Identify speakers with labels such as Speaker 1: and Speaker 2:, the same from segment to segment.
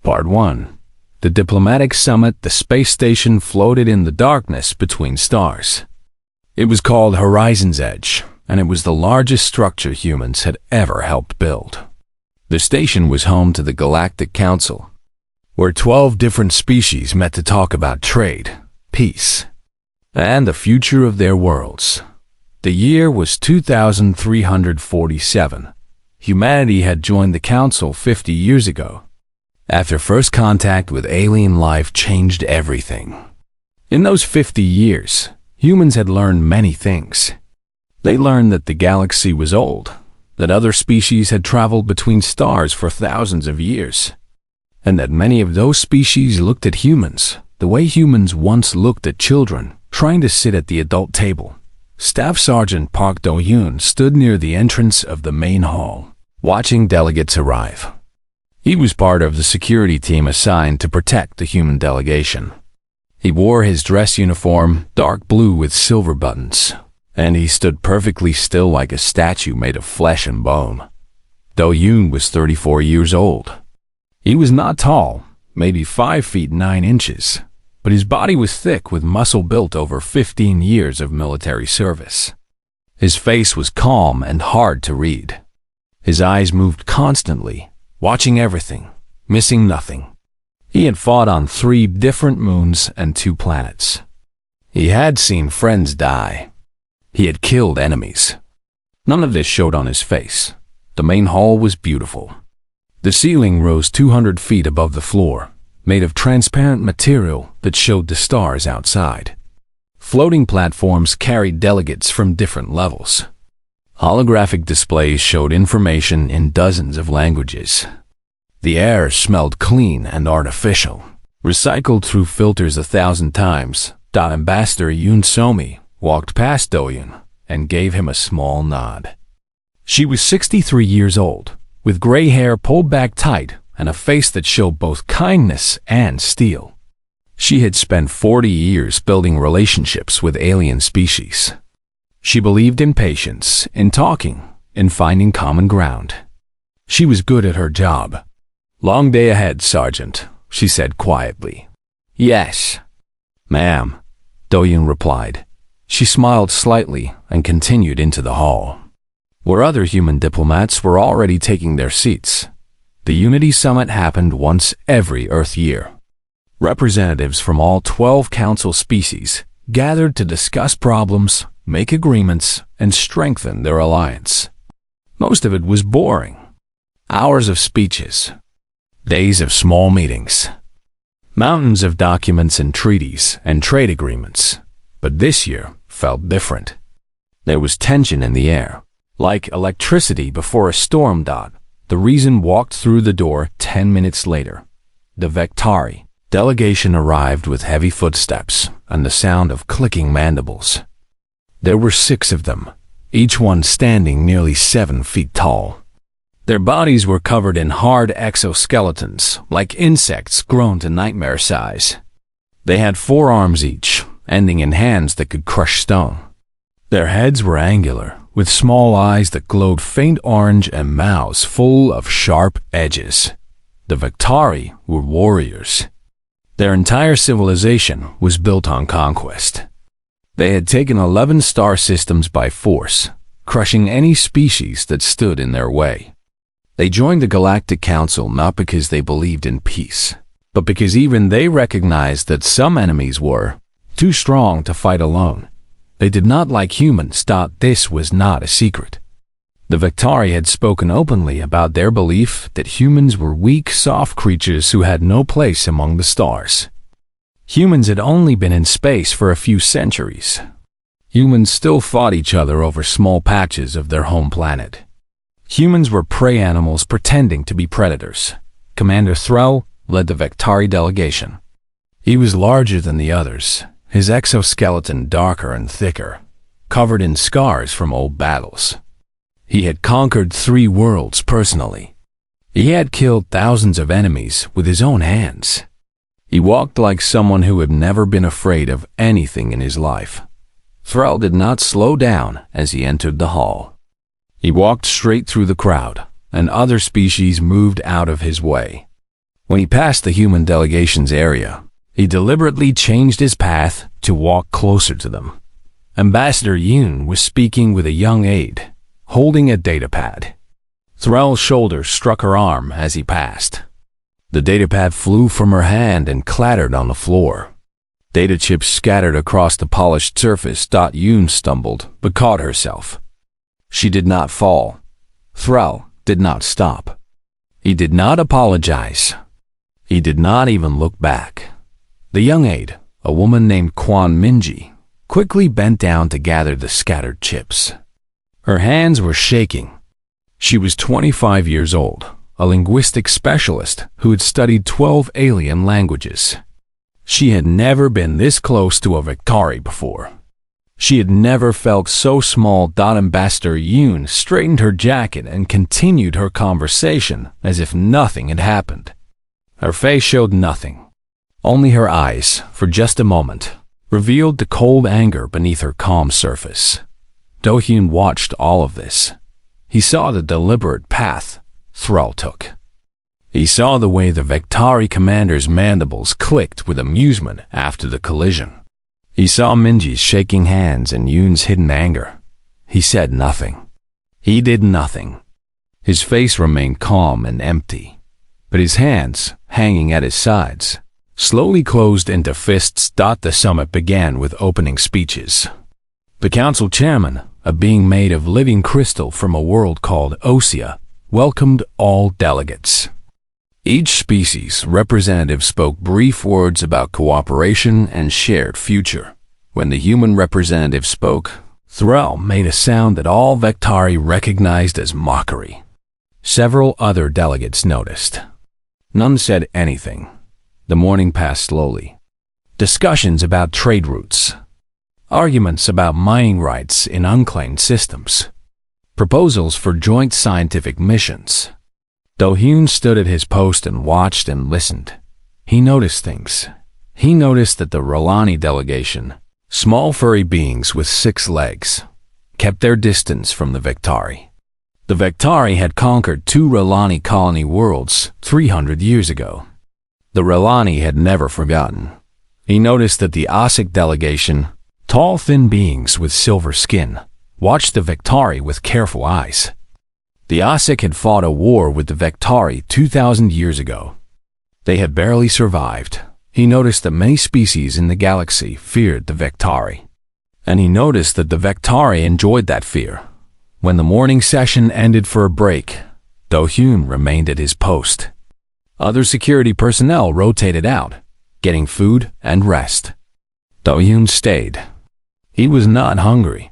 Speaker 1: Part 1. The diplomatic summit, the space station floated in the darkness between stars. It was called Horizon's Edge, and it was the largest structure humans had ever helped build. The station was home to the Galactic Council, where 12 different species met to talk about trade, peace, and the future of their worlds. The year was 2347. Humanity had joined the Council 50 years ago, after first contact with alien life changed everything. In those 50 years, humans had learned many things. They learned that the galaxy was old, that other species had traveled between stars for thousands of years, and that many of those species looked at humans the way humans once looked at children trying to sit at the adult table. Staff Sergeant Park Do-yoon stood near the entrance of the main hall, watching delegates arrive. He was part of the security team assigned to protect the human delegation. He wore his dress uniform, dark blue with silver buttons, and he stood perfectly still like a statue made of flesh and bone. Do-yoon was 34 years old. He was not tall, maybe 5 feet 9 inches, but his body was thick with muscle built over 15 years of military service. His face was calm and hard to read. His eyes moved constantly, watching everything, missing nothing. He had fought on 3 different moons and 2 planets. He had seen friends die. He had killed enemies. None of this showed on his face. The main hall was beautiful. The ceiling rose 200 feet above the floor, made of transparent material that showed the stars outside. Floating platforms carried delegates from different levels. Holographic displays showed information in dozens of languages. The air smelled clean and artificial, recycled through filters 1,000 times. Ambassador Yoon So-mi walked past Do-yoon and gave him a small nod. She was 63 years old, with gray hair pulled back tight and a face that showed both kindness and steel. She had spent 40 years building relationships with alien species. She believed in patience, in talking, in finding common ground. She was good at her job. "Long day ahead, Sergeant," she said quietly. "Yes, ma'am," Do-yoon replied. She smiled slightly and continued into the hall, where other human diplomats were already taking their seats. The Unity Summit happened once every Earth year. Representatives from all 12 Council species gathered to discuss problems, make agreements, and strengthen their alliance. Most of it was boring. Hours of speeches, days of small meetings, mountains of documents and treaties and trade agreements. But this year felt different. There was tension in the air, like electricity before a storm. The Reason walked through the door 10 minutes later. The Vectari delegation arrived with heavy footsteps and the sound of clicking mandibles. There were 6 of them, each one standing nearly 7 feet tall. Their bodies were covered in hard exoskeletons, like insects grown to nightmare size. They had 4 arms each, ending in hands that could crush stone. Their heads were angular, with small eyes that glowed faint orange and mouths full of sharp edges. The Vectari were warriors. Their entire civilization was built on conquest. They had taken 11 star systems by force, crushing any species that stood in their way. They joined the Galactic Council not because they believed in peace, but because even they recognized that some enemies were too strong to fight alone. They did not like humans. This was not a secret. The Vectari had spoken openly about their belief that humans were weak, soft creatures who had no place among the stars. Humans had only been in space for a few centuries. Humans still fought each other over small patches of their home planet. Humans were prey animals pretending to be predators. Commander Threll led the Vectari delegation. He was larger than the others, his exoskeleton darker and thicker, covered in scars from old battles. He had conquered 3 worlds personally. He had killed thousands of enemies with his own hands. He walked like someone who had never been afraid of anything in his life. Thrall did not slow down as he entered the hall. He walked straight through the crowd, and other species moved out of his way. When he passed the human delegation's area, he deliberately changed his path to walk closer to them. Ambassador Yoon was speaking with a young aide, holding a datapad. Thrall's shoulder struck her arm as he passed. The datapad flew from her hand and clattered on the floor. Data chips scattered across the polished surface. Yoon stumbled, but caught herself. She did not fall. Thrall did not stop. He did not apologize. He did not even look back. The young aide, a woman named Kwon Minji, quickly bent down to gather the scattered chips. Her hands were shaking. She was 25 years old, a linguistic specialist who had studied 12 alien languages. She had never been this close to a Victari before. She had never felt so small. Ambassador Yoon straightened her jacket and continued her conversation as if nothing had happened. Her face showed nothing. Only her eyes, for just a moment, revealed the cold anger beneath her calm surface. Do-hyun watched all of this. He saw the deliberate path Thrall took. He saw the way the Victari commander's mandibles clicked with amusement after the collision. He saw Minji's shaking hands and Yoon's hidden anger. He said nothing. He did nothing. His face remained calm and empty, but his hands, hanging at his sides, slowly closed into fists. The summit began with opening speeches. The council chairman, a being made of living crystal from a world called Osea, welcomed all delegates. Each species representative spoke brief words about cooperation and shared future. When the human representative spoke, Thrall made a sound that all Victari recognized as mockery. Several other delegates noticed. None said anything. The morning passed slowly. Discussions about trade routes. Arguments about mining rights in unclaimed systems. Proposals for joint scientific missions. Do-hyun stood at his post and watched and listened. He noticed things. He noticed that the Rolani delegation, small furry beings with 6 legs, kept their distance from the Victari. The Victari had conquered 2 Rolani colony worlds 300 years ago. The Rolani had never forgotten. He noticed that the Osik delegation, tall thin beings with silver skin, watched the Victari with careful eyes. The Osik had fought a war with the Victari 2,000 years ago. They had barely survived. He noticed that many species in the galaxy feared the Victari. And he noticed that the Victari enjoyed that fear. When the morning session ended for a break, Do-hyun remained at his post. Other security personnel rotated out, getting food and rest. Do-hyun stayed. He was not hungry.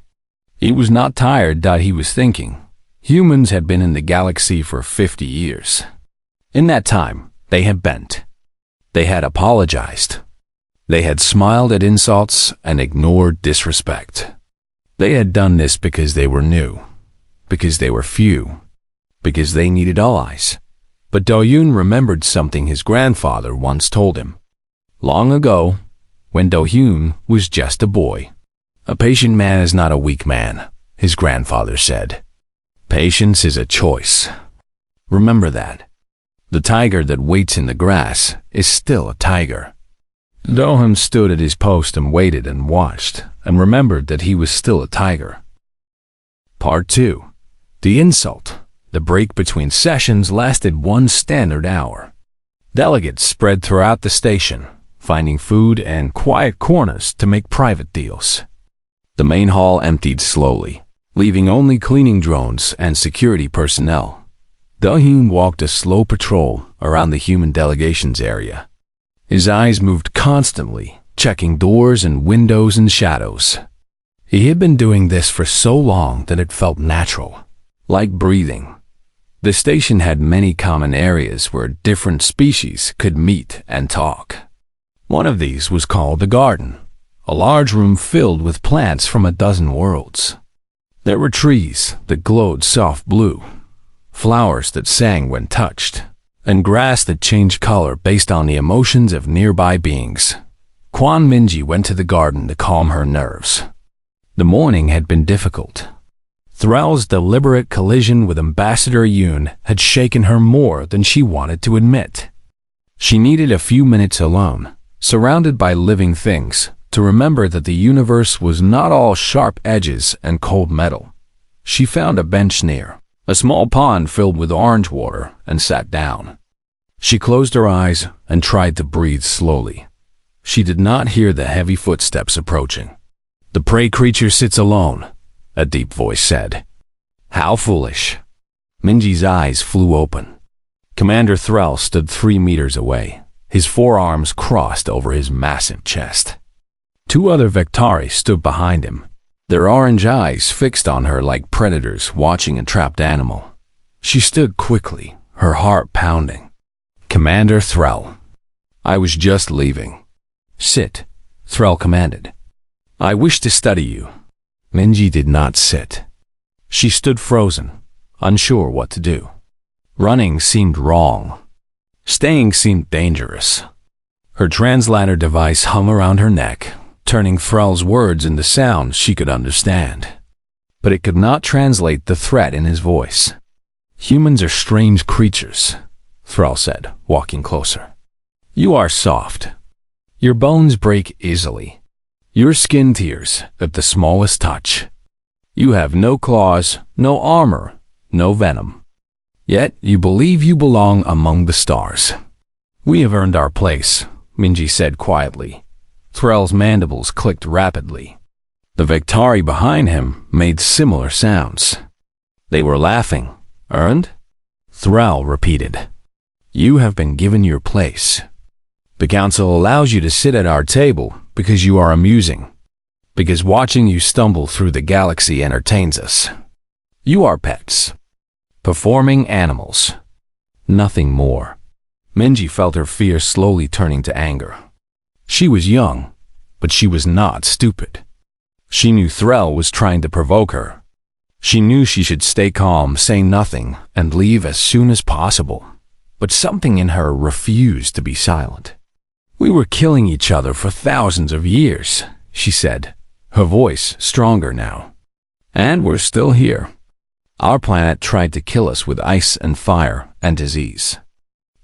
Speaker 1: He was not tired. He was thinking. Humans had been in the galaxy for 50 years. In that time, they had bent. They had apologized. They had smiled at insults and ignored disrespect. They had done this because they were new, because they were few, because they needed allies. But Do-hyun remembered something his grandfather once told him. Long ago, when Do-hyun was just a boy. A patient man is not a weak man, his grandfather said. Patience is a choice. Remember that. The tiger that waits in the grass is still a tiger. Do-hyun stood at his post and waited and watched, and remembered that he was still a tiger. Part 2. The insult. The break between sessions lasted 1 standard hour. Delegates spread throughout the station, finding food and quiet corners to make private deals. The main hall emptied slowly, leaving only cleaning drones and security personnel. Do-hyun walked a slow patrol around the human delegation's area. His eyes moved constantly, checking doors and windows and shadows. He had been doing this for so long that it felt natural, like breathing. The station had many common areas where different species could meet and talk. One of these was called the garden, a large room filled with plants from a dozen worlds. There were trees that glowed soft blue, flowers that sang when touched, and grass that changed color based on the emotions of nearby beings. Kwon Minji went to the garden to calm her nerves. The morning had been difficult. Thrall's deliberate collision with Ambassador Yoon had shaken her more than she wanted to admit. She needed a few minutes alone, surrounded by living things, to remember that the universe was not all sharp edges and cold metal. She found a bench near a small pond filled with orange water and sat down. She closed her eyes and tried to breathe slowly. She did not hear the heavy footsteps approaching. "The prey creature sits alone," a deep voice said. "How foolish." Minji's eyes flew open. Commander Thrall stood 3 meters away, his forearms crossed over his massive chest. 2 other Vectari stood behind him, their orange eyes fixed on her like predators watching a trapped animal. She stood quickly, her heart pounding. "Commander Thrall." "I was just leaving." "Sit," Thrall commanded. "I wish to study you." Minji did not sit. She stood frozen, unsure what to do. Running seemed wrong. Staying seemed dangerous. Her translator device hung around her neck, turning Thrall's words into sounds she could understand. But it could not translate the threat in his voice. "Humans are strange creatures," Thrall said, walking closer. "You are soft. Your bones break easily. Your skin tears at the smallest touch. You have no claws, no armor, no venom. Yet you believe you belong among the stars." "We have earned our place," Minji said quietly. Thrall's mandibles clicked rapidly. The Vectari behind him made similar sounds. They were laughing. "Earned?" Thrall repeated. "You have been given your place. The council allows you to sit at our table because you are amusing, because watching you stumble through the galaxy entertains us. You are pets. Performing animals. Nothing more." Minji felt her fear slowly turning to anger. She was young, but she was not stupid. She knew Thrall was trying to provoke her. She knew she should stay calm, say nothing, and leave as soon as possible. But something in her refused to be silent. "We were killing each other for thousands of years," she said, her voice stronger now. "And we're still here. Our planet tried to kill us with ice and fire and disease.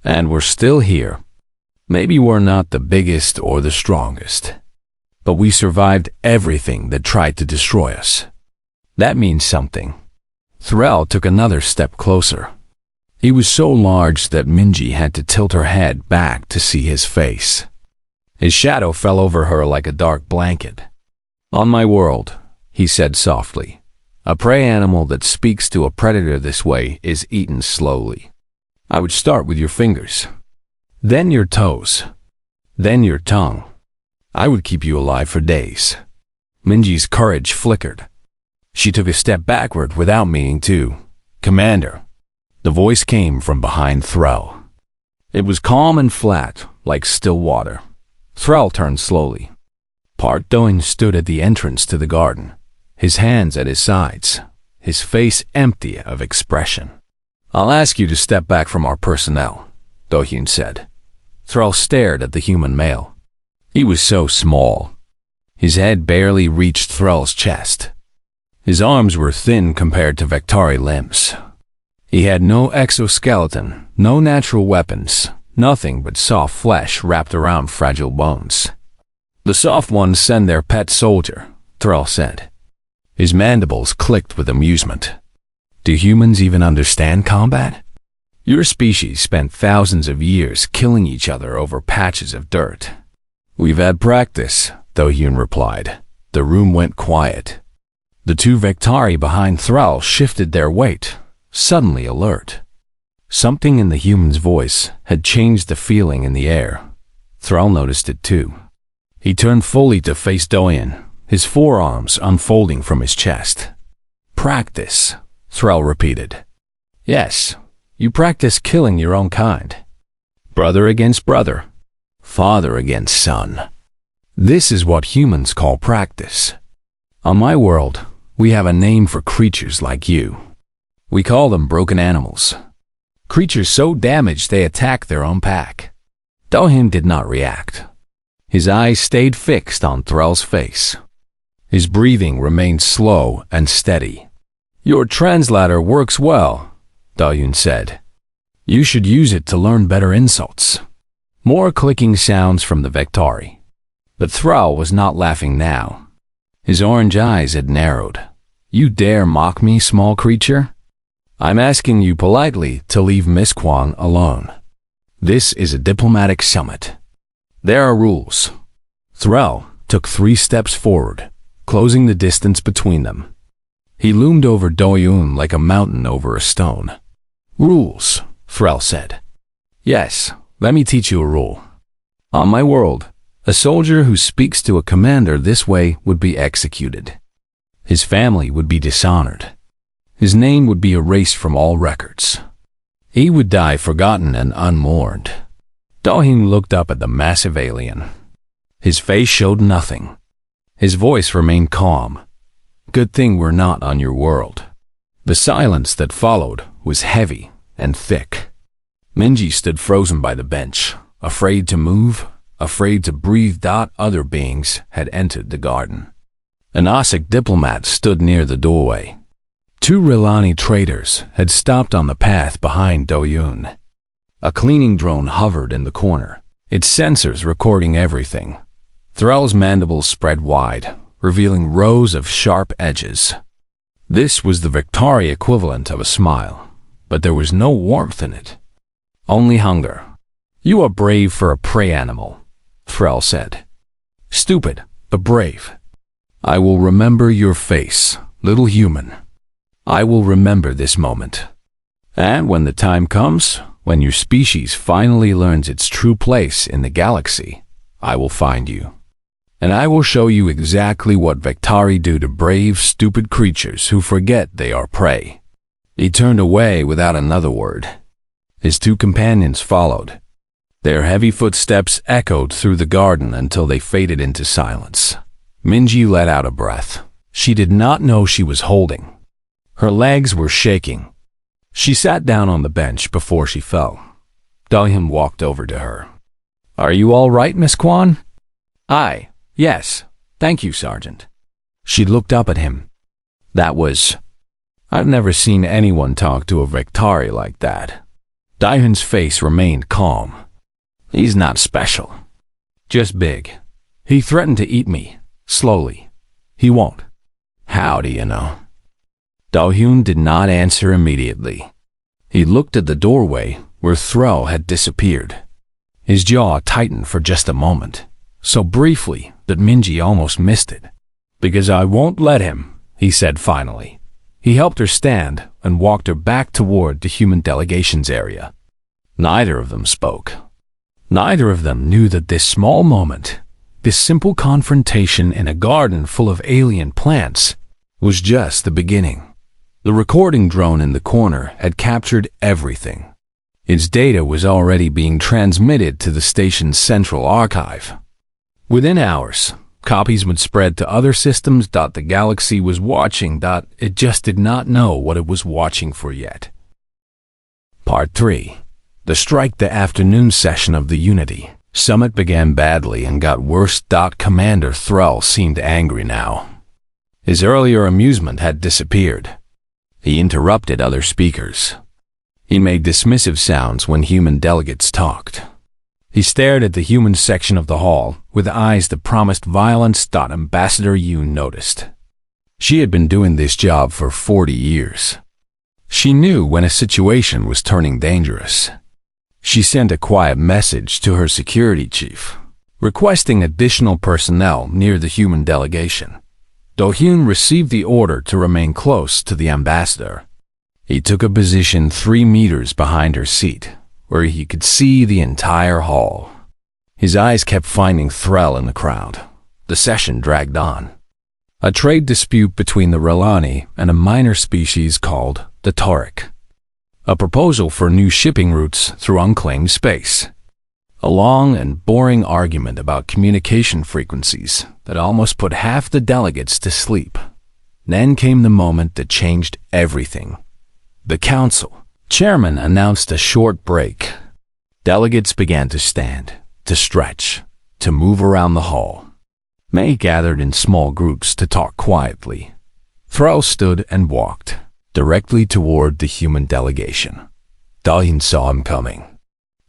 Speaker 1: And we're still here. Maybe we're not the biggest or the strongest, but we survived everything that tried to destroy us. That means something." Thrall took another step closer. He was so large that Minji had to tilt her head back to see his face. His shadow fell over her like a dark blanket. "On my world," he said softly, "a prey animal that speaks to a predator this way is eaten slowly. I would start with your fingers, then your toes, then your tongue. I would keep you alive for days." Minji's courage flickered. She took a step backward without meaning to. "Commander." The voice came from behind Thrall. It was calm and flat, like still water. Thrall turned slowly. Part Doin stood at the entrance to the garden, his hands at his sides, his face empty of expression. "I'll ask you to step back from our personnel," Do-hyun said. Thrall stared at the human male. He was so small. His head barely reached Thrall's chest. His arms were thin compared to Vectari limbs. He had no exoskeleton, no natural weapons, nothing but soft flesh wrapped around fragile bones. "The soft ones send their pet soldier," Thrall said. His mandibles clicked with amusement. "Do humans even understand combat? Your species spent thousands of years killing each other over patches of dirt." "We've had practice," Do-hyun replied. The room went quiet. The 2 Vectari behind Thrall shifted their weight, suddenly alert. Something in the human's voice had changed the feeling in the air. Thrall noticed it too. He turned fully to face Do-hyun, his forearms unfolding from his chest. "Practice," Thrall repeated. "Yes, you practice killing your own kind. Brother against brother, father against son. This is what humans call practice. On my world, we have a name for creatures like you. We call them broken animals. Creatures so damaged they attack their own pack." Do-hyun did not react. His eyes stayed fixed on Thrall's face. His breathing remained slow and steady. "Your translator works well," Do-hyun said. "You should use it to learn better insults." More clicking sounds from the Vectari. But Thrall was not laughing now. His orange eyes had narrowed. You dare mock me, small creature? I'm asking you politely to leave Miss Kwan alone. This is a diplomatic summit. There are rules. Thrall took 3 steps forward, closing the distance between them. He loomed over Do-yoon like a mountain over a stone. Rules, Thrall said. Yes, let me teach you a rule. On my world, a soldier who speaks to a commander this way would be executed. His family would be dishonored. His name would be erased from all records. He would die forgotten and unmourned. Do-yoon looked up at the massive alien. His face showed nothing. His voice remained calm. Good thing we're not on your world. The silence that followed was heavy and thick. Minji stood frozen by the bench, afraid to move, afraid to breathe. Other beings had entered the garden. An Osseck diplomat stood near the doorway. 2 Rilani traders had stopped on the path behind Do-yoon. A cleaning drone hovered in the corner, its sensors recording everything. Thrall's mandibles spread wide, revealing rows of sharp edges. This was the Vectari equivalent of a smile, but there was no warmth in it. Only hunger. You are brave for a prey animal, Thrall said. Stupid, but brave. I will remember your face, little human. I will remember this moment. And when the time comes, when your species finally learns its true place in the galaxy, I will find you. And I will show you exactly what Vectari do to brave, stupid creatures who forget they are prey. He turned away without another word. His 2 companions followed. Their heavy footsteps echoed through the garden until they faded into silence. Minji let out a breath. She did not know she was holding. Her legs were shaking. She sat down on the bench before she fell. Do-yoon walked over to her. Are you all right, Miss Kwan? Yes, thank you, Sergeant. She looked up at him. I've never seen anyone talk to a Vectari like that. Do-yoon's face remained calm. He's not special. Just big. He threatened to eat me, slowly. He won't. How do you know? Do-yoon did not answer immediately. He looked at the doorway where Thrall had disappeared. His jaw tightened for just a moment, so briefly that Minji almost missed it. Because I won't let him, he said finally. He helped her stand and walked her back toward the human delegation's area. Neither of them spoke. Neither of them knew that this small moment, this simple confrontation in a garden full of alien plants, was just the beginning. The recording drone in the corner had captured everything. Its data was already being transmitted to the station's central archive. Within hours, copies would spread to other systems. The galaxy was watching. It just did not know what it was watching for yet. Part 3. The strike. The afternoon session of the Unity Summit began badly and got worse. Commander Thrall seemed angry now. His earlier amusement had disappeared. He interrupted other speakers. He made dismissive sounds when human delegates talked. He stared at the human section of the hall with eyes that promised violence. Ambassador Yoon noticed. She had been doing this job for 40 years. She knew when a situation was turning dangerous. She sent a quiet message to her security chief, requesting additional personnel near the human delegation. Do-hyun received the order to remain close to the ambassador. He took a position 3 meters behind her seat, where he could see the entire hall. His eyes kept finding Thrall in the crowd. The session dragged on. A trade dispute between the Relani and a minor species called the Tauric. A proposal for new shipping routes through unclaimed space. A long and boring argument about communication frequencies that almost put half the delegates to sleep. Then came the moment that changed everything. The council. Chairman announced a short break. Delegates began to stand, to stretch, to move around the hall. Many gathered in small groups to talk quietly. Thrall stood and walked directly toward the human delegation. Do-hyun saw him coming.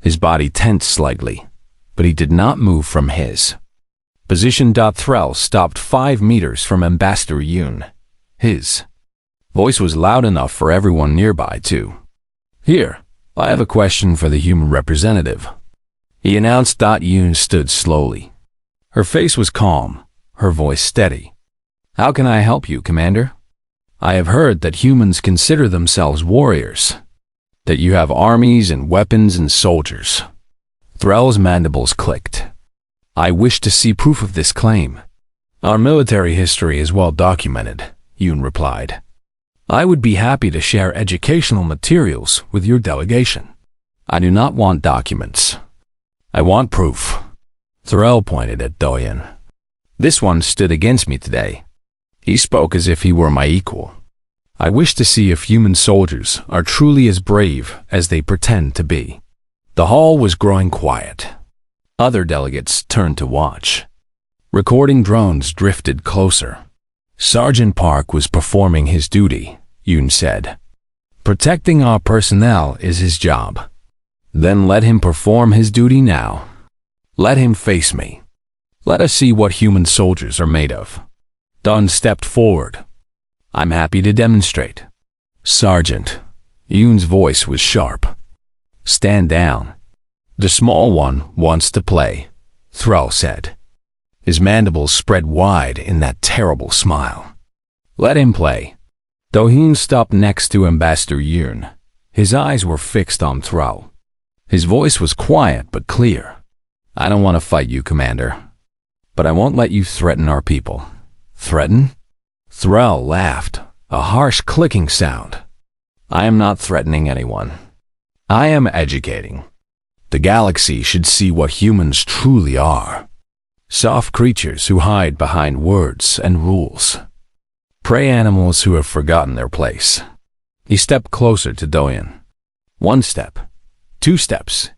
Speaker 1: His body tensed slightly. but he did not move from his position. Thrall stopped 5 meters from Ambassador Yoon. His voice was loud enough for everyone nearby to hear. I have a question for the human representative, he announced. Yoon stood slowly. Her face was calm, her voice steady. How can I help you, Commander? I have heard that humans consider themselves warriors, that you have armies and weapons and soldiers. Thrall's mandibles clicked. I wish to see proof of this claim. Our military history is well documented, Yoon replied. I would be happy to share educational materials with your delegation. I do not want documents. I want proof. Thrall pointed at Doyen. This one stood against me today. He spoke as if he were my equal. I wish to see if human soldiers are truly as brave as they pretend to be. The hall was growing quiet. Other delegates turned to watch. Recording drones drifted closer. Sergeant Park was performing his duty, Yoon said. Protecting our personnel is his job. Then let him perform his duty now. Let him face me. Let us see what human soldiers are made of. Dunn stepped forward. I'm happy to demonstrate. Sergeant. Yoon's voice was sharp. Stand down. The small one wants to play, Thrall said. His mandibles spread wide in that terrible smile. Let him play. Dohyun stopped next to Ambassador Yoon. His eyes were fixed on Thrall. His voice was quiet but clear. I don't want to fight you, Commander, but I won't let you threaten our people. Threaten? Thrall laughed, a harsh clicking sound. I am not threatening anyone. I am educating. The galaxy should see what humans truly are. Soft creatures who hide behind words and rules. Prey animals who have forgotten their place. He stepped closer to Doyen. 1 step. 2 steps.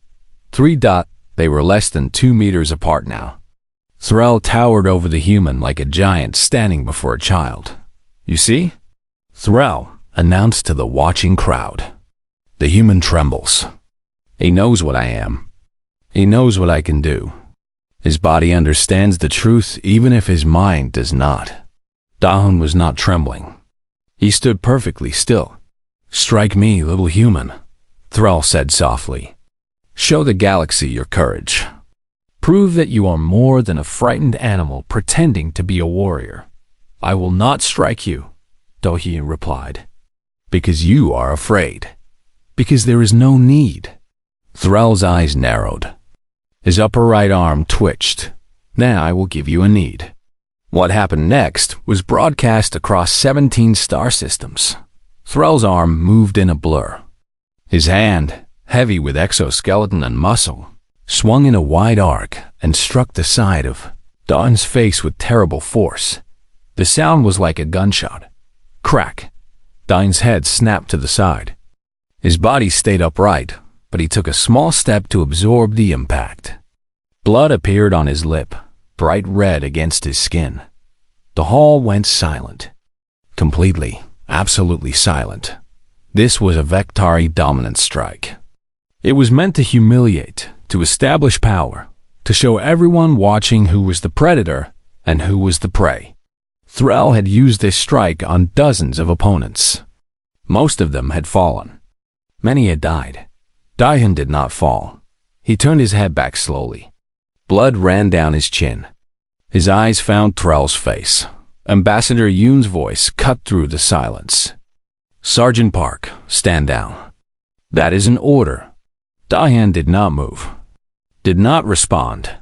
Speaker 1: 3. They were less than 2 meters apart now. Thrall towered over the human like a giant standing before a child. You see? Thrall announced to the watching crowd. The human trembles. He knows what I am. He knows what I can do. His body understands the truth even if his mind does not. Dahun was not trembling. He stood perfectly still. Strike me, little human, Thrall said softly. Show the galaxy your courage. Prove that you are more than a frightened animal pretending to be a warrior. I will not strike you, Dohyun replied. Because you are afraid. Because there is no need. Thrall's eyes narrowed. His upper right arm twitched. Now I will give you a need. What happened next was broadcast across 17 star systems. Thrall's arm moved in a blur. His hand, heavy with exoskeleton and muscle, swung in a wide arc and struck the side of Dawn's face with terrible force. The sound was like a gunshot. Crack. Dawn's head snapped to the side. His body stayed upright, but he took a small step to absorb the impact. Blood appeared on his lip, bright red against his skin. The hall went silent. Completely, absolutely silent. This was a Vectari dominance strike. It was meant to humiliate, to establish power, to show everyone watching who was the predator and who was the prey. Thrall had used this strike on dozens of opponents. Most of them had fallen. Many had died. Dahyun did not fall. He turned his head back slowly. Blood ran down his chin. His eyes found Thrall's face. Ambassador Yoon's voice cut through the silence. Sergeant Park, stand down. That is an order. Dahyun did not move. Did not respond.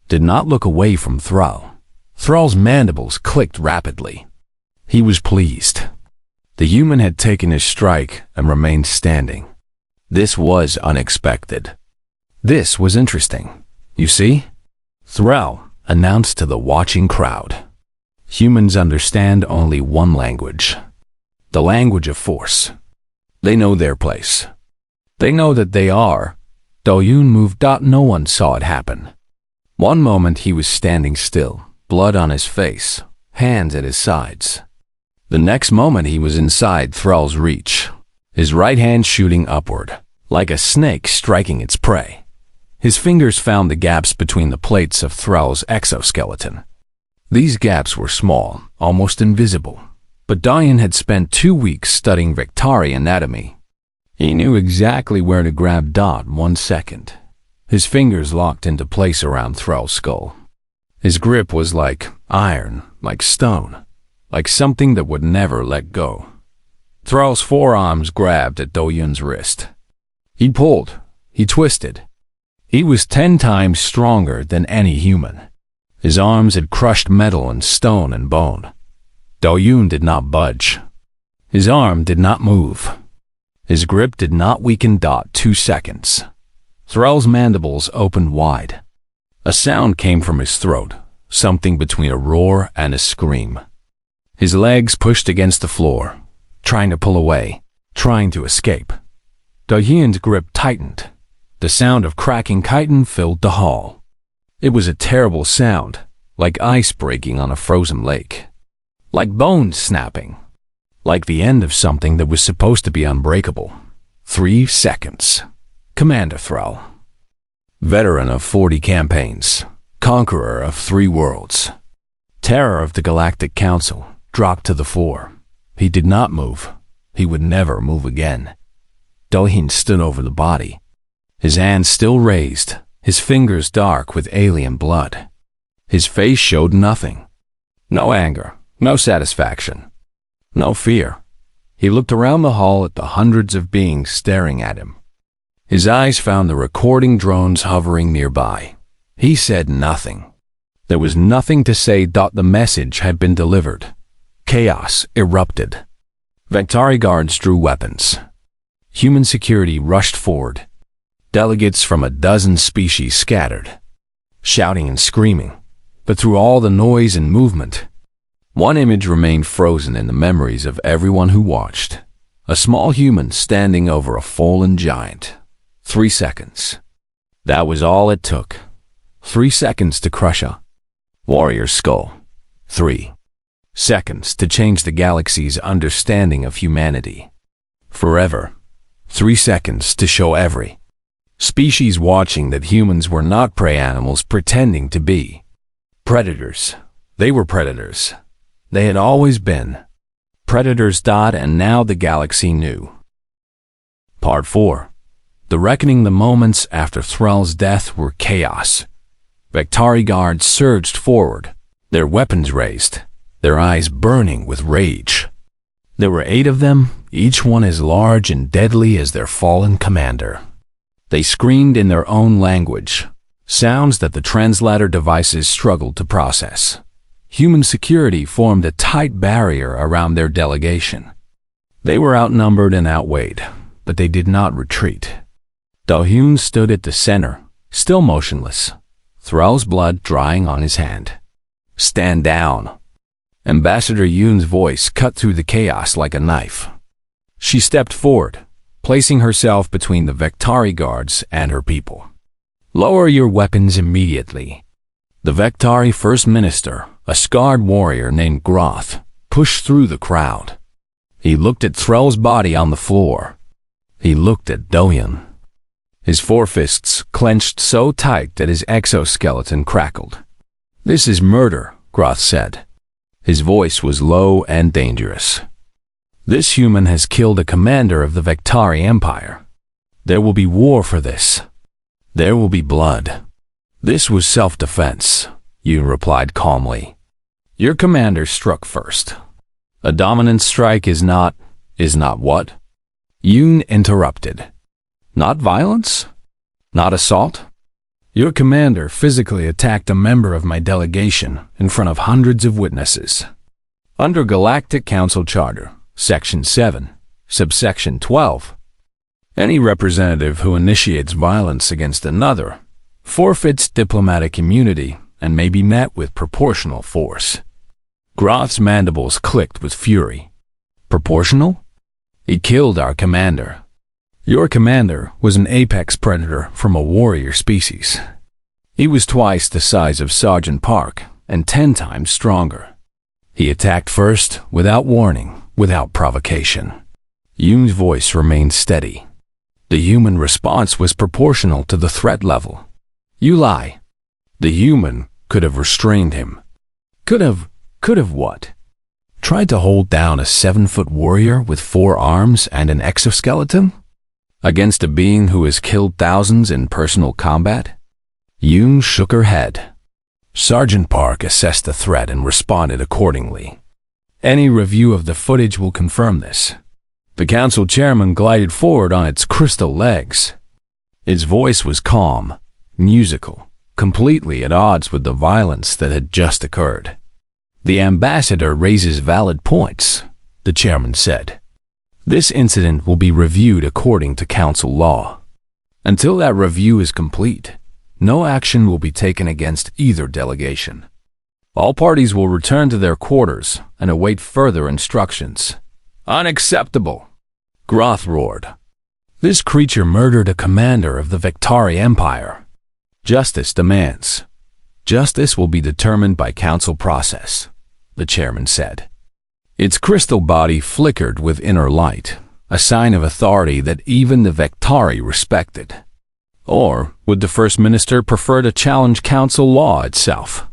Speaker 1: Did not look away from Thrall. Thrall's mandibles clicked rapidly. He was pleased. The human had taken his strike and remained standing. This was unexpected. This was interesting. You see? Thrall announced to the watching crowd. Humans understand only one language. The language of force. They know their place. They know that they are. Dohyun moved. No one saw it happen. One moment he was standing still, blood on his face, hands at his sides. The next moment he was inside Thrall's reach, his right hand shooting upward, like a snake striking its prey. His fingers found the gaps between the plates of Thrall's exoskeleton. These gaps were small, almost invisible, but Dayan had spent 2 weeks studying Vektari anatomy. He knew exactly where to grab Dot 1 second. His fingers locked into place around Thrall's skull. His grip was like iron, like stone, like something that would never let go. Thrall's forearms grabbed at Doyun's wrist. He pulled. He twisted. He was 10 times stronger than any human. His arms had crushed metal and stone and bone. Doyun did not budge. His arm did not move. His grip did not weaken Dot 2 seconds. Thrall's mandibles opened wide. A sound came from his throat, something between a roar and a scream. His legs pushed against the floor, trying to pull away, trying to escape. Doyun's grip tightened. The sound of cracking chitin filled the hall. It was a terrible sound, like ice breaking on a frozen lake. Like bones snapping. Like the end of something that was supposed to be unbreakable. 3 seconds. Commander Thrall. Veteran of 40 campaigns. Conqueror of 3 worlds. Terror of the Galactic Council dropped to the floor. He did not move. He would never move again. Doyun stood over the body. His hands still raised, his fingers dark with alien blood. His face showed nothing. No anger, no satisfaction, no fear. He looked around the hall at the hundreds of beings staring at him. His eyes found the recording drones hovering nearby. He said nothing. There was nothing to say. The message had been delivered. Chaos erupted. Vektari guards drew weapons. Human security rushed forward. Delegates from a dozen species scattered, shouting and screaming. But through all the noise and movement, one image remained frozen in the memories of everyone who watched. A small human standing over a fallen giant. 3 seconds. That was all it took. 3 seconds to crush a warrior's skull. 3 seconds to change the galaxy's understanding of humanity. Forever. 3 seconds to show every species watching that humans were not prey animals pretending to be. Predators. They were predators. They had always been. Predators. And now the galaxy knew. Part 4. The reckoning. The moments after Thrall's death were chaos. Vektari guards surged forward, their weapons raised, their eyes burning with rage. There were 8 of them, each one as large and deadly as their fallen commander. They screamed in their own language, sounds that the translator devices struggled to process. Human security formed a tight barrier around their delegation. They were outnumbered and outweighed, but they did not retreat. Doyun stood at the center, still motionless, Thrall's blood drying on his hand. Stand down. Ambassador Yoon's voice cut through the chaos like a knife. She stepped forward, placing herself between the Vektari guards and her people. Lower your weapons immediately. The Vektari First Minister, a scarred warrior named Groth, pushed through the crowd. He looked at Thrall's body on the floor. He looked at Doyun. His forefists clenched so tight that his exoskeleton crackled. This is murder, Groth said. His voice was low and dangerous. This human has killed a commander of the Vektari Empire. There will be war for this. There will be blood. This was self-defense, Yoon replied calmly. Your commander struck first. A dominant strike is not what? Yoon interrupted. Not violence? Not assault? Your commander physically attacked a member of my delegation in front of hundreds of witnesses. Under Galactic Council Charter, Section 7, Subsection 12, any representative who initiates violence against another forfeits diplomatic immunity and may be met with proportional force. Groth's mandibles clicked with fury. Proportional? He killed our commander. Your commander was an apex predator from a warrior species. He was twice the size of Sergeant Park and 10 times stronger. He attacked first, without warning, without provocation. Yoon's voice remained steady. The human response was proportional to the threat level. You lie. The human could have restrained him. Could have what? Tried to hold down a 7-foot warrior with 4 arms and an exoskeleton? Against a being who has killed thousands in personal combat? Yoon shook her head. Sergeant Park assessed the threat and responded accordingly. Any review of the footage will confirm this. The council chairman glided forward on its crystal legs. His voice was calm, musical, completely at odds with the violence that had just occurred. The ambassador raises valid points, the chairman said. This incident will be reviewed according to council law. Until that review is complete, no action will be taken against either delegation. All parties will return to their quarters and await further instructions. Unacceptable! Groth roared. This creature murdered a commander of the Victari Empire. Justice demands. Justice will be determined by council process, the chairman said. Its crystal body flickered with inner light, a sign of authority that even the Victari respected. Or would the First Minister prefer to challenge council law itself?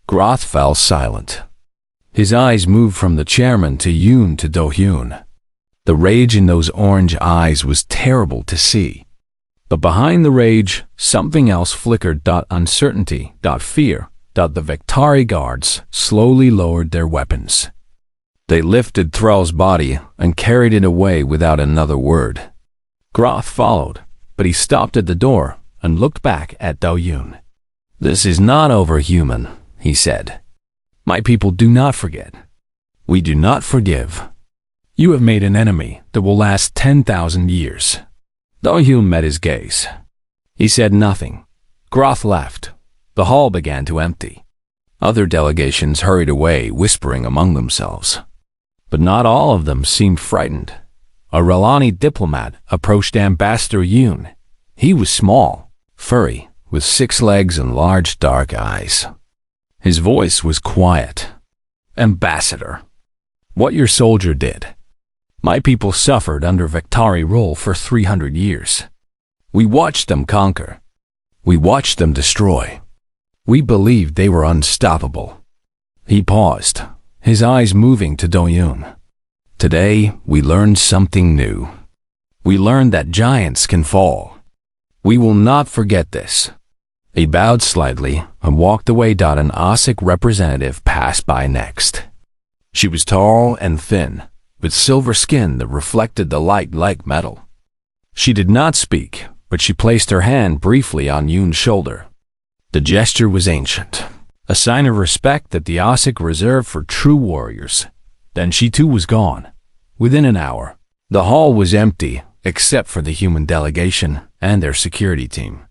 Speaker 1: Groth fell silent. His eyes moved from the chairman to Yoon to Do-hyun. The rage in those orange eyes was terrible to see. But behind the rage, something else flickered. Uncertainty, fear. The Victari guards slowly lowered their weapons. They lifted Thrall's body and carried it away without another word. Groth followed, but he stopped at the door and looked back at Do-hyun. This is not over, human, he said. My people do not forget. We do not forgive. You have made an enemy that will last 10,000 years. Do-hyun met his gaze. He said nothing. Groth left. The hall began to empty. Other delegations hurried away, whispering among themselves. But not all of them seemed frightened. A Relani diplomat approached Ambassador Yoon. He was small, furry, with 6 legs and large dark eyes. His voice was quiet. Ambassador, what your soldier did. My people suffered under Victari rule for 300 years. We watched them conquer. We watched them destroy. We believed they were unstoppable. He paused, his eyes moving to Do-hyun. Today, we learned something new. We learned that giants can fall. We will not forget this. He bowed slightly and walked away. An Osik representative passed by next. She was tall and thin, with silver skin that reflected the light like metal. She did not speak, but she placed her hand briefly on Yoon's shoulder. The gesture was ancient, a sign of respect that the Osik reserved for true warriors. Then she too was gone. Within an hour, the hall was empty except for the human delegation and their security team.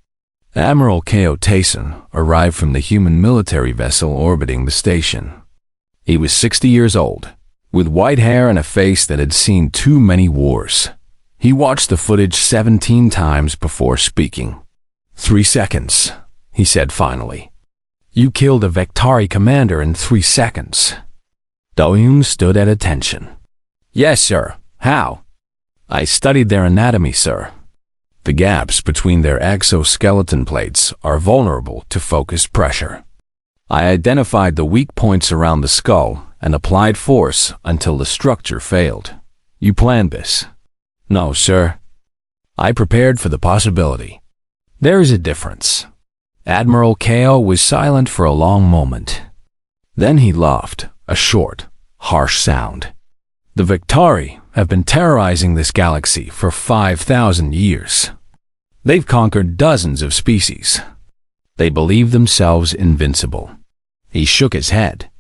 Speaker 1: Admiral Ko Tayson arrived from the human military vessel orbiting the station. He was 60 years old, with white hair and a face that had seen too many wars. He watched the footage 17 times before speaking. 3 seconds, he said finally. You killed a Victari commander in 3 seconds. Do-hyun stood at attention. Yes, sir. How? I studied their anatomy, sir. The gaps between their exoskeleton plates are vulnerable to focused pressure. I identified the weak points around the skull and applied force until the structure failed. You planned this? No, sir. I prepared for the possibility. There is a difference. Admiral Ko was silent for a long moment. Then he laughed, a short, harsh sound. The Victari have been terrorizing this galaxy for 5,000 years. They've conquered dozens of species. They believe themselves invincible. He shook his head.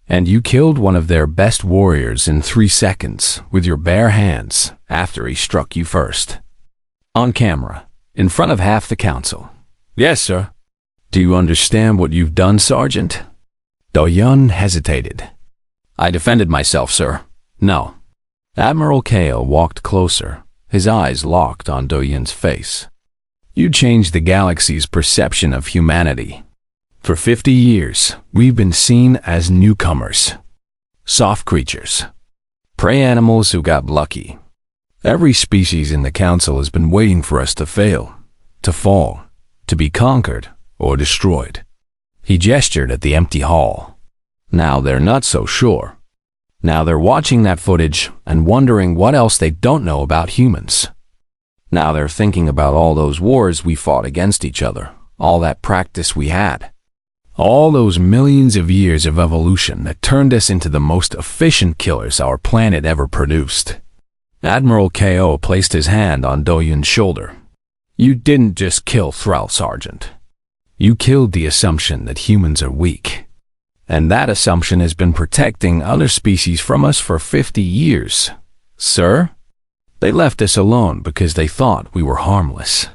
Speaker 1: And you killed one of their best warriors in 3 seconds with your bare hands after he struck you first. On camera, in front of half the council. Yes, sir. Do you understand what you've done, Sergeant? Do-hyun hesitated. I defended myself, sir. No. Admiral Ko walked closer, his eyes locked on Do-hyun's face. You changed the galaxy's perception of humanity. For 50 years, we've been seen as newcomers. Soft creatures. Prey animals who got lucky. Every species in the council has been waiting for us to fail, to fall, to be conquered or destroyed. He gestured at the empty hall. Now they're not so sure. Now they're watching that footage and wondering what else they don't know about humans. Now they're thinking about all those wars we fought against each other, all that practice we had. All those millions of years of evolution that turned us into the most efficient killers our planet ever produced. Admiral Ko placed his hand on Do-Yoon's shoulder. You didn't just kill Thrall, Sergeant. You killed the assumption that humans are weak. And that assumption has been protecting other species from us for 50 years. Sir? They left us alone because they thought we were harmless.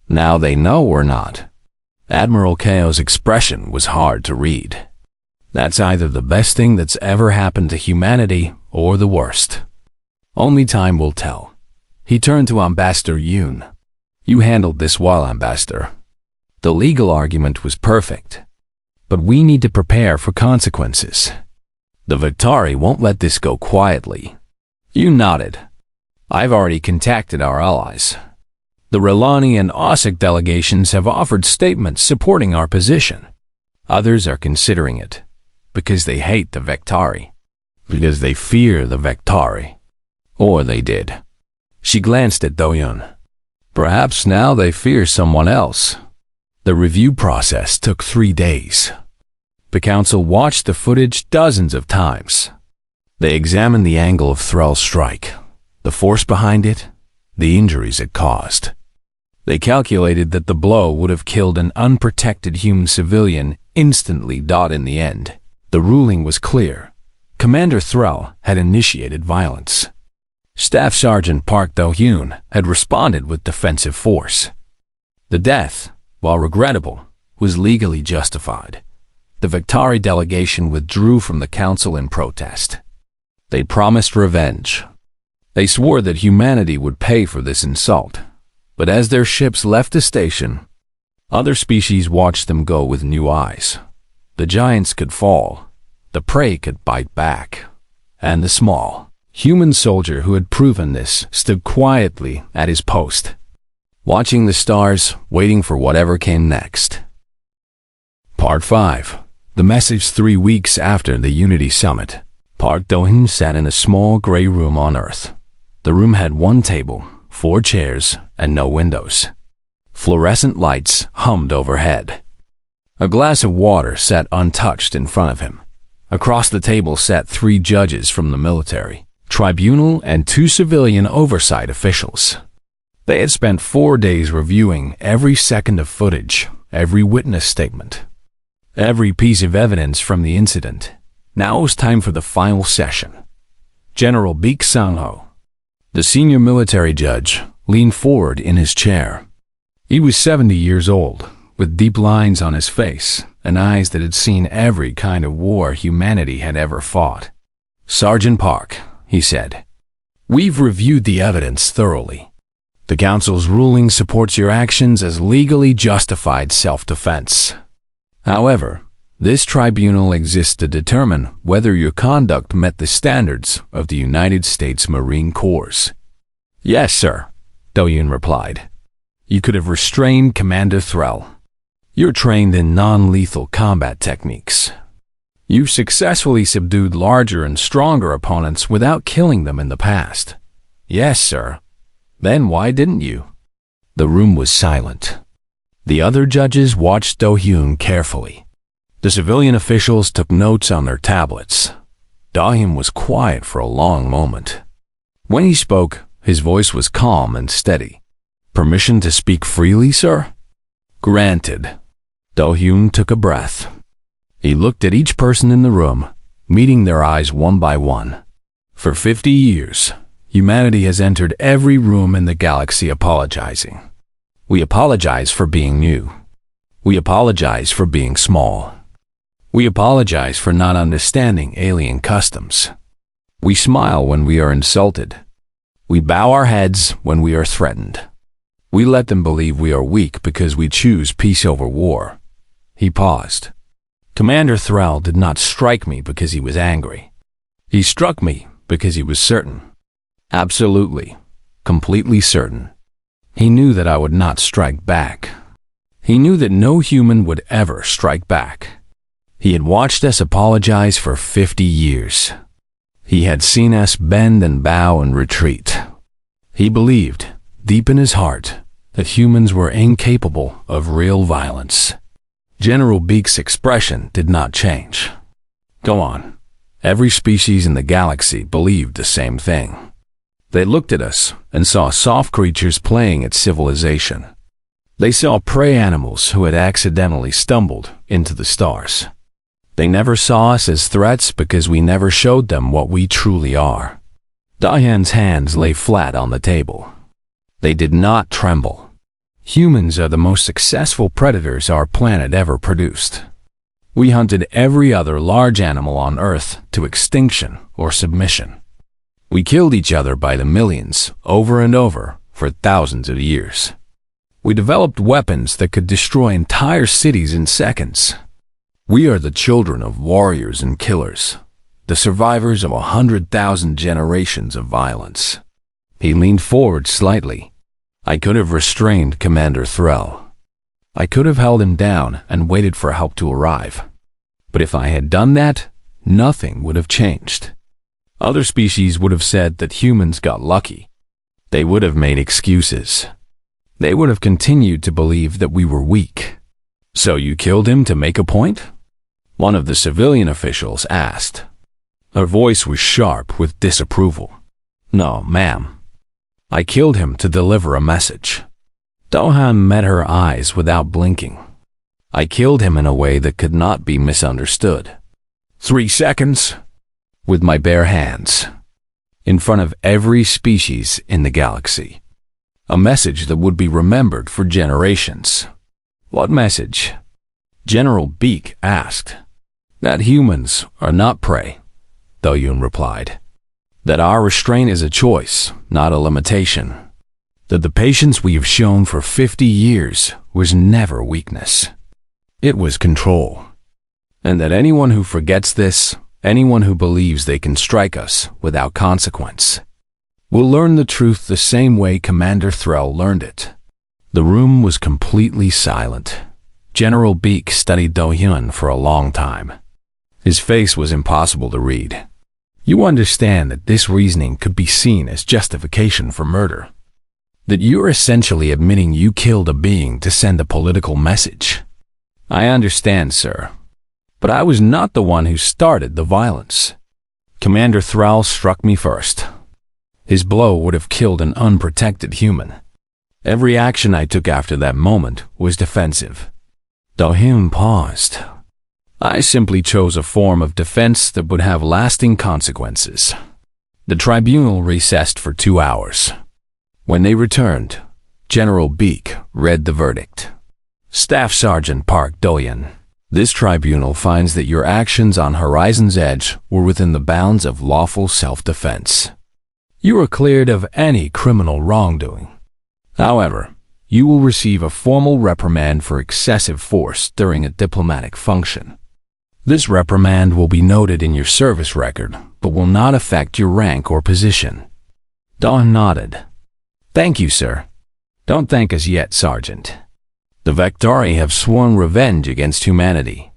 Speaker 1: Now they know we're not. Admiral Ko's expression was hard to read. That's either the best thing that's ever happened to humanity or the worst. Only time will tell. He turned to Ambassador Yoon. You handled this well, Ambassador. The legal argument was perfect. But we need to prepare for consequences. The Victari won't let this go quietly. You nodded. I've already contacted our allies. The Relani and Osik delegations have offered statements supporting our position. Others are considering it because they hate the Victari, because they fear the Victari. Or they did. She glanced at Do-Yoon. Perhaps now they fear someone else. The review process took 3 days. The council watched the footage dozens of times. They examined the angle of Thrall's strike, the force behind it, the injuries it caused. They calculated that the blow would have killed an unprotected human civilian instantly. In the end, the ruling was clear. Commander Thrall had initiated violence. Staff Sergeant Park Do-Hyun had responded with defensive force. The death, while regrettable, was legally justified. The Victari delegation withdrew from the council in protest. They promised revenge. They swore that humanity would pay for this insult. But as their ships left the station, other species watched them go with new eyes. The giants could fall, the prey could bite back, and the small, human soldier who had proven this stood quietly at his post, watching the stars, waiting for whatever came next. Part 5. The message 3 weeks after the Unity Summit. Park Do-Hyun sat in a small gray room on Earth. The room had 1 table, 4 chairs, and no windows. Fluorescent lights hummed overhead. A glass of water sat untouched in front of him. Across the table sat 3 judges from the military, tribunal, and 2 civilian oversight officials. They had spent 4 days reviewing every second of footage, every witness statement, every piece of evidence from the incident. Now it was time for the final session. General Baek Sang-ho, the senior military judge, leaned forward in his chair. He was 70 years old, with deep lines on his face and eyes that had seen every kind of war humanity had ever fought. Sergeant Park, he said, we've reviewed the evidence thoroughly. The council's ruling supports your actions as legally justified self-defense. However, this tribunal exists to determine whether your conduct met the standards of the United States Marine Corps. Yes, sir, Do-Hyun replied. You could have restrained Commander Thrall. You're trained in non-lethal combat techniques. You've successfully subdued larger and stronger opponents without killing them in the past. Yes, sir. Then why didn't you? The room was silent. The other judges watched Do-Hyun carefully. The civilian officials took notes on their tablets. Do-Hyun was quiet for a long moment. When he spoke, his voice was calm and steady. Permission to speak freely, sir? Granted. Do-Hyun took a breath. He looked at each person in the room, meeting their eyes one by one. For 50 years, humanity has entered every room in the galaxy apologizing. We apologize for being new. We apologize for being small. We apologize for not understanding alien customs. We smile when we are insulted. We bow our heads when we are threatened. We let them believe we are weak because we choose peace over war. He paused. Commander Thrall did not strike me because he was angry. He struck me because he was certain. Absolutely, completely certain. He knew that I would not strike back. He knew that no human would ever strike back. He had watched us apologize for 50 years. He had seen us bend and bow and retreat. He believed, deep in his heart, that humans were incapable of real violence. General Beak's expression did not change. Go on. Every species in the galaxy believed the same thing. They looked at us and saw soft creatures playing at civilization. They saw prey animals who had accidentally stumbled into the stars. They never saw us as threats because we never showed them what we truly are. Diane's hands lay flat on the table. They did not tremble. Humans are the most successful predators our planet ever produced. We hunted every other large animal on Earth to extinction or submission. We killed each other by the millions, over and over, for thousands of years. We developed weapons that could destroy entire cities in seconds. We are the children of warriors and killers, the survivors of 100,000 generations of violence. He leaned forward slightly. I could have restrained Commander Threll. I could have held him down and waited for help to arrive. But if I had done that, nothing would have changed. Other species would have said that humans got lucky. They would have made excuses. They would have continued to believe that we were weak. So you killed him to make a point? One of the civilian officials asked. Her voice was sharp with disapproval. No, ma'am. I killed him to deliver a message. Dohan met her eyes without blinking. I killed him in a way that could not be misunderstood. 3 seconds. With my bare hands. In front of every species in the galaxy. A message that would be remembered for generations. What message? General Beak asked. That humans are not prey, Do-Yoon replied. That our restraint is a choice, not a limitation. That the patience we have shown for 50 years was never weakness. It was control. And that anyone who forgets this, anyone who believes they can strike us without consequence, will learn the truth the same way Commander Threll learned it. The room was completely silent. General Beak studied Do-Hyun for a long time. His face was impossible to read. You understand that this reasoning could be seen as justification for murder. That you're essentially admitting you killed a being to send a political message. I understand, sir. But I was not the one who started the violence. Commander Thrall struck me first. His blow would have killed an unprotected human. Every action I took after that moment was defensive. Do-Hyun paused. I simply chose a form of defense that would have lasting consequences. The tribunal recessed for 2 hours. When they returned, General Beak read the verdict. Staff Sergeant Park Do-Hyun, this tribunal finds that your actions on Horizon's Edge were within the bounds of lawful self-defense. You are cleared of any criminal wrongdoing. However, you will receive a formal reprimand for excessive force during a diplomatic function. This reprimand will be noted in your service record, but will not affect your rank or position. Dawn nodded. Thank you, sir. Don't thank us yet, Sergeant. The Vectari have sworn revenge against humanity.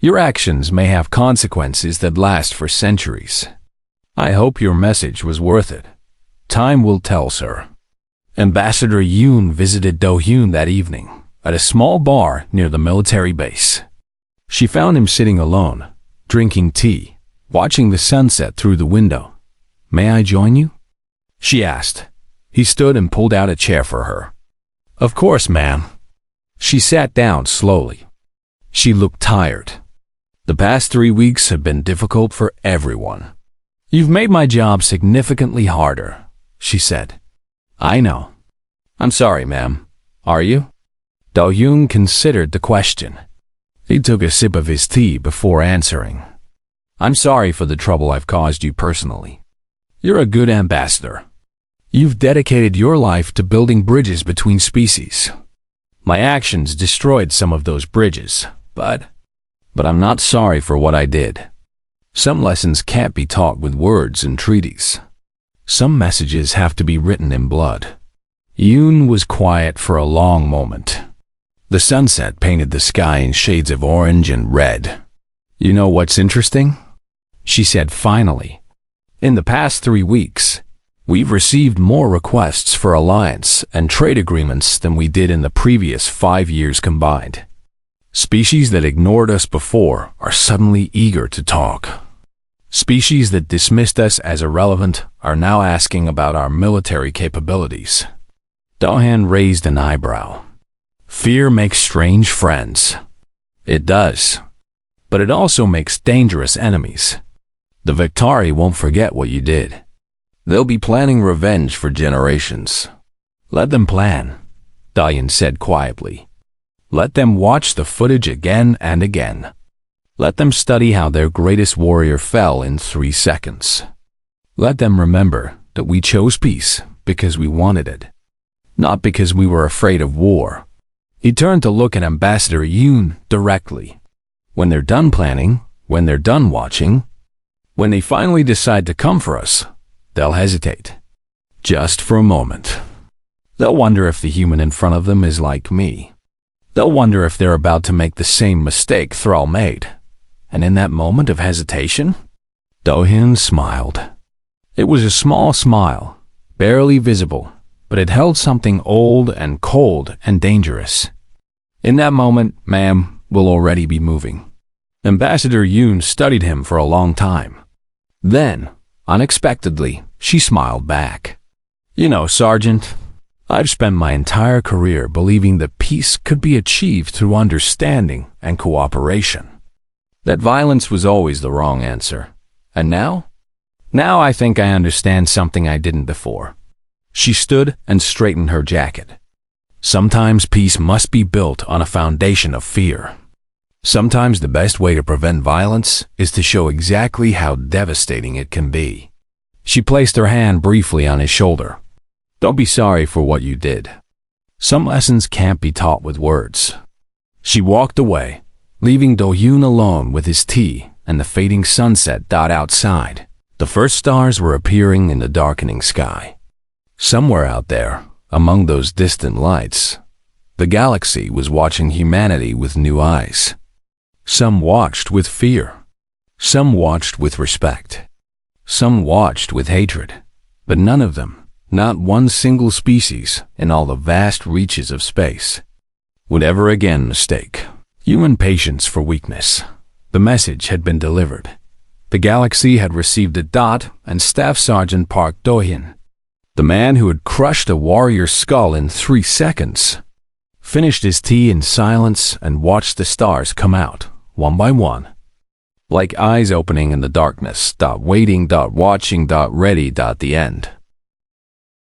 Speaker 1: Your actions may have consequences that last for centuries. I hope your message was worth it. Time will tell, sir. Ambassador Yoon visited Do-Hyun that evening, at a small bar near the military base. She found him sitting alone, drinking tea, watching the sunset through the window. May I join you? She asked. He stood and pulled out a chair for her. Of course, ma'am. She sat down slowly. She looked tired. The past 3 weeks have been difficult for everyone. You've made my job significantly harder, she said. I know. I'm sorry, ma'am. Are you? Do-Hyun considered the question. He took a sip of his tea before answering. I'm sorry for the trouble I've caused you personally. You're a good ambassador. You've dedicated your life to building bridges between species. My actions destroyed some of those bridges, but I'm not sorry for what I did. Some lessons can't be taught with words and treaties. Some messages have to be written in blood. Yoon was quiet for a long moment. The sunset painted the sky in shades of orange and red. "You know what's interesting?" she said finally. "In the past 3 weeks, we've received more requests for alliance and trade agreements than we did in the previous 5 years combined. Species that ignored us before are suddenly eager to talk. Species that dismissed us as irrelevant are now asking about our military capabilities." Dohan raised an eyebrow. "Fear makes strange friends." "It does. But it also makes dangerous enemies. The Victari won't forget what you did. They'll be planning revenge for generations." "Let them plan," Dayan said quietly. "Let them watch the footage again and again. Let them study how their greatest warrior fell in 3 seconds. Let them remember that we chose peace because we wanted it, not because we were afraid of war." He turned to look at Ambassador Yoon directly. "When they're done planning, when they're done watching, when they finally decide to come for us, they'll hesitate. Just for a moment. They'll wonder if the human in front of them is like me. They'll wonder if they're about to make the same mistake Thrall made. And in that moment of hesitation," Dohin smiled. It was a small smile, barely visible, but it held something old and cold and dangerous. "In that moment, ma'am, we'll already be moving." Ambassador Yoon studied him for a long time. Then, unexpectedly, she smiled back. "You know, Sergeant, I've spent my entire career believing that peace could be achieved through understanding and cooperation. That violence was always the wrong answer. And now? Now I think I understand something I didn't before." She stood and straightened her jacket. "Sometimes peace must be built on a foundation of fear. Sometimes the best way to prevent violence is to show exactly how devastating it can be." She placed her hand briefly on his shoulder. "Don't be sorry for what you did. Some lessons can't be taught with words." She walked away, leaving Do-hyun alone with his tea and the fading sunset outside. The first stars were appearing in the darkening sky. Somewhere out there, among those distant lights, the galaxy was watching humanity with new eyes. Some watched with fear. Some watched with respect. Some watched with hatred. But none of them, not one single species in all the vast reaches of space, would ever again mistake human patience for weakness. The message had been delivered. The galaxy had received a dot, and Staff Sergeant Park Do-hyun, the man who had crushed a warrior's skull in 3 seconds, finished his tea in silence and watched the stars come out, one by one, like eyes opening in the darkness, waiting, watching, ready, the end.